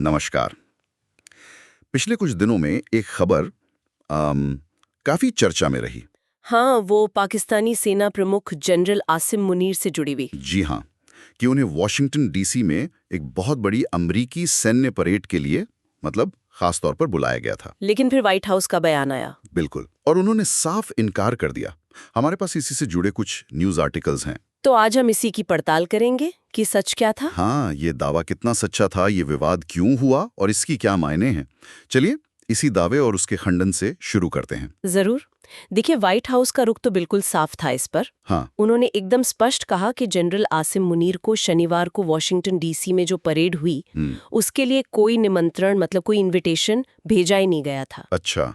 नमस्कार। पिछले कुछ दिनों में एक खबर काफी चर्चा में रही। हाँ, वो पाकिस्तानी सेना प्रमुख जनरल आसिम मुनीर से जुड़ी हुई। जी हाँ, कि उन्हें वॉशिंगटन डीसी में एक बहुत बड़ी अमरीकी सैन्य परेड के लिए मतलब खास तौर पर बुलाया गया था। लेकिन फिर व्हाइट हाउस का बयान आया। बिल्कुल, और उन्होंने साफ इनकार कर दिया। हमारे पास इसी से जुड़े कुछ न्यूज आर्टिकल्स हैं। तो आज हम इसी की पड़ताल करेंगे कि सच क्या था। हाँ, ये दावा कितना सच्चा था, ये विवाद क्यों हुआ और इसकी क्या मायने हैं। चलिए इसी दावे और उसके खंडन से शुरू करते हैं। जरूर। देखिए, व्हाइट हाउस का रुख तो बिल्कुल साफ था इस पर। हाँ। उन्होंने एकदम स्पष्ट कहा कि जनरल आसिम मुनीर को शनिवार को वॉशिंगटन डीसी में जो परेड हुई उसके लिए कोई निमंत्रण मतलब कोई इनविटेशन भेजा ही नहीं गया था। अच्छा।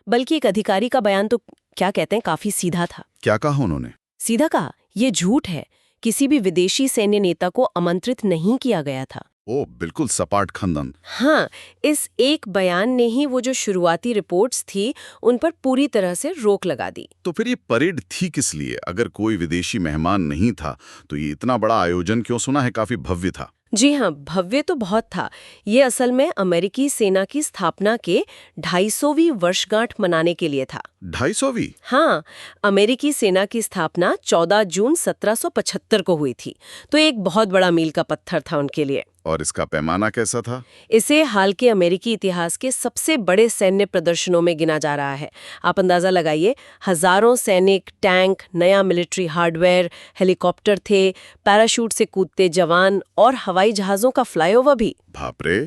बल्कि एक अधिकारी का बयान तो क्या कहते हैं, काफी सीधा था। क्या कहा उन्होंने? सीधा कहा, ये झूठ है, किसी भी विदेशी सैन्य नेता को आमंत्रित नहीं किया गया था। ओ, बिल्कुल सपाट खंडन। हाँ, इस एक बयान ने ही वो जो शुरुआती रिपोर्ट्स थी उन पर पूरी तरह से रोक लगा दी। तो फिर ये परेड थी किस लिए? अगर कोई विदेशी मेहमान नहीं था तो ये इतना बड़ा आयोजन क्यों? सुना है काफी भव्य था। जी हाँ, भव्य तो बहुत था। ये असल में अमेरिकी सेना की स्थापना के 250वीं वर्षगांठ मनाने के लिए था। 250वीं? हाँ, अमेरिकी सेना की स्थापना 14 जून 1775 को हुई थी, तो एक बहुत बड़ा मील का पत्थर था उनके लिए। और इसका पैमाना कैसा था? इसे हाल के अमेरिकी इतिहास के सबसे बड़े सैन्य प्रदर्शनों में गिना जा रहा है। आप अंदाजा लगाइए, हजारों सैनिक, टैंक, नया मिलिट्री हार्डवेयर, हेलीकॉप्टर थे, पैराशूट से कूदते जवान और हवाई जहाजों का फ्लाईओवर भी। बाप रे।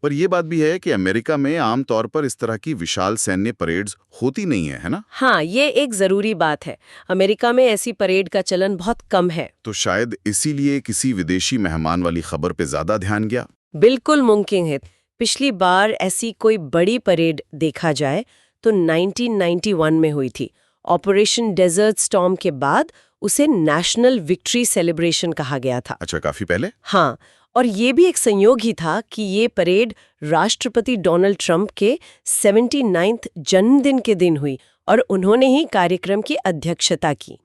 पर यह बात भी है कि अमेरिका में आमतौर पर इस तरह की विशाल सैन्य परेड्स होती नहीं है ना? हाँ, ये एक जरूरी बात है। अमेरिका में ऐसी परेड का चलन बहुत कम है। तो शायद इसीलिए किसी विदेशी मेहमान वाली खबर पे ज्यादा ध्यान गया। बिल्कुल मुमकिन है। पिछली बार ऐसी कोई बड़ी परेड देखा जाए तो 1991 में हुई थी। ऑपरेशन डेजर्ट स्टॉर्म के बाद उसे नेशनल विक्ट्री सेलिब्रेशन कहा गया था। अच्छा, काफी पहले? हाँ, और ये भी एक संयोग ही था कि ये परेड राष्ट्रपति डोनाल्ड ट्रंप के 79वें जन्मदिन के दिन हुई और उन्होंने ही कार्यक्रम की अध्यक्षता की।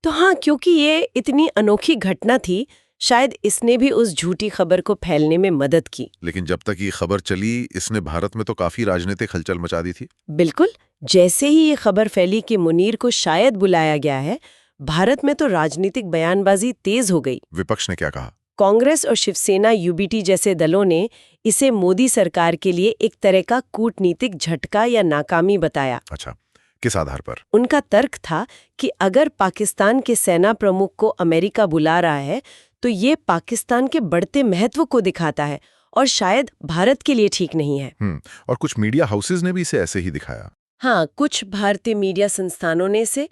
तो हाँ, क्योंकि ये इतनी अनोखी घटना थी, शायद इसने भी उस झूठी खबर को फैलने में मदद की। लेकिन जब तक ये खबर चली, इसने भारत में तो काफी राजनीतिक हलचल मचा दी थी। बिल्कुल, जैसे ही ये खबर फैली कि मुनीर को शायद बुलाया गया है, भारत में तो राजनीतिक बयानबाजी तेज हो गई। विपक्ष ने क्या कहा? कांग्रेस और शिवसेना यूबीटी जैसे दलों ने इसे मोदी सरकार के लिए एक तरह का कूटनीतिक झटका या नाकामी बताया। अच्छा, किस आधार पर? उनका तर्क था कि अगर पाकिस्तान के सेना प्रमुख को अमेरिका बुला रहा है तो ये पाकिस्तान के बढ़ते महत्व को दिखाता है और शायद भारत के लिए ठीक नहीं है। और कुछ मीडिया हाउसेज ने भी इसे ऐसे ही दिखाया। हाँ, कुछ भारतीय मीडिया संस्थानों ने इसे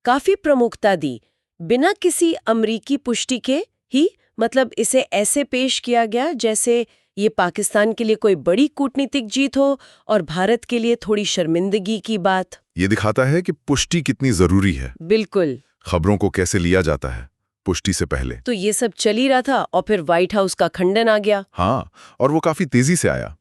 काफी प्रमुखता दी, बिना किसी अमरीकी पुष्टि के ही। मतलब इसे ऐसे पेश किया गया जैसे ये पाकिस्तान के लिए कोई बड़ी कूटनीतिक जीत हो और भारत के लिए थोड़ी शर्मिंदगी की बात। ये दिखाता है कि पुष्टि कितनी जरूरी है। बिल्कुल। खबरों को कैसे लिया जाता है पुष्टि से पहले। तो ये सब चल ही रहा था और फिर व्हाइट हाउस का खंडन आ गया। हाँ, और वो काफी तेजी से आया।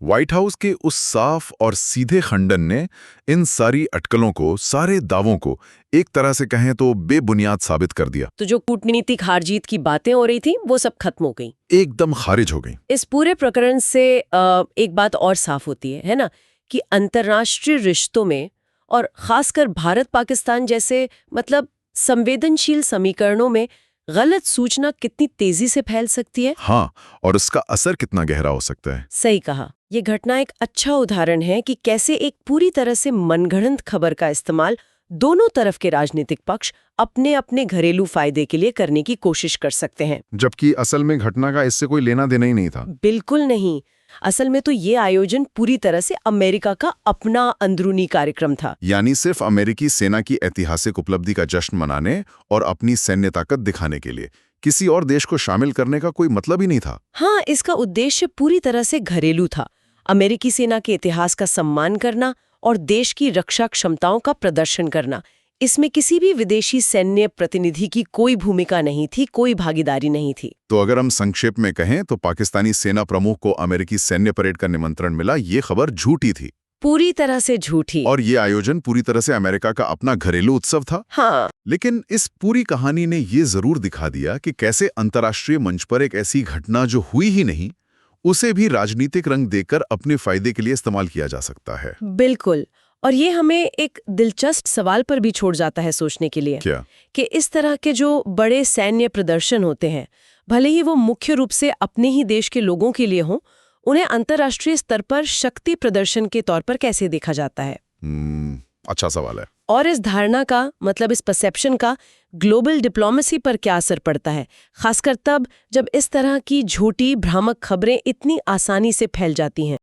व्हाइट हाउस के उस साफ और सीधे खंडन ने इन सारी अटकलों को, सारे दावों को एक तरह से कहें तो बेबुनियाद साबित कर दिया। तो जो कूटनीतिक हार जीत की बातें हो रही थी वो सब खत्म हो गई, एकदम खारिज हो गई। इस पूरे प्रकरण से एक बात और साफ होती है ना, कि अंतर्राष्ट्रीय रिश्तों में और खासकर भारत पाकिस्तान जैसे मतलब संवेदनशील समीकरणों में गलत सूचना कितनी तेजी से फैल सकती है। हाँ, और उसका असर कितना गहरा हो सकता है। सही कहा। ये घटना एक अच्छा उदाहरण है कि कैसे एक पूरी तरह से मनगढ़ंत खबर का इस्तेमाल दोनों तरफ के राजनीतिक पक्ष अपने अपने घरेलू फायदे के लिए करने की कोशिश कर सकते हैं, जबकि असल में घटना का इससे कोई लेना देना ही नहीं था। बिल्कुल नहीं। असल में तो ये आयोजन पूरी तरह से अमेरिका का अपना अंदरूनी कार्यक्रम था। यानी सिर्फ अमेरिकी सेना की ऐतिहासिक उपलब्धि का जश्न मनाने और अपनी सैन्य ताकत दिखाने के लिए, किसी और देश को शामिल करने का कोई मतलब ही नहीं था। हाँ, इसका उद्देश्य पूरी तरह से घरेलू था। अमेरिकी सेना के इतिहास का सम्मान करना और देश की रक्षा क्षमताओं का प्रदर्शन करना। इसमें किसी भी विदेशी सैन्य प्रतिनिधि की कोई भूमिका नहीं थी, कोई भागीदारी नहीं थी। तो अगर हम संक्षेप में कहें तो पाकिस्तानी सेना प्रमुख को अमेरिकी सैन्य परेड का निमंत्रण मिला, ये खबर झूठी थी, पूरी तरह से झूठी। और ये आयोजन पूरी तरह से अमेरिका का अपना घरेलू उत्सव था। हाँ, लेकिन इस पूरी कहानी ने ये जरूर दिखा दिया कि कैसे अंतर्राष्ट्रीय मंच पर एक ऐसी घटना जो हुई ही नहीं, उसे भी राजनीतिक रंग देकर अपने फायदे के लिए इस्तेमाल किया जा सकता है। बिल्कुल। और ये हमें एक दिलचस्प सवाल पर भी छोड़ जाता है सोचने के लिए क्या? कि इस तरह के जो बड़े सैन्य प्रदर्शन होते हैं, भले ही वो मुख्य रूप से अपने ही देश के लोगों के लिए हों, उन्हें अंतर्राष्ट्रीय स्तर पर शक्ति प्रदर्शन के तौर पर कैसे देखा जाता है? अच्छा सवाल है। और इस धारणा का, मतलब इस परसेप्शन का ग्लोबल डिप्लोमेसी पर क्या असर पड़ता है, खासकर तब जब इस तरह की झूठी भ्रामक खबरें इतनी आसानी से फैल जाती हैं।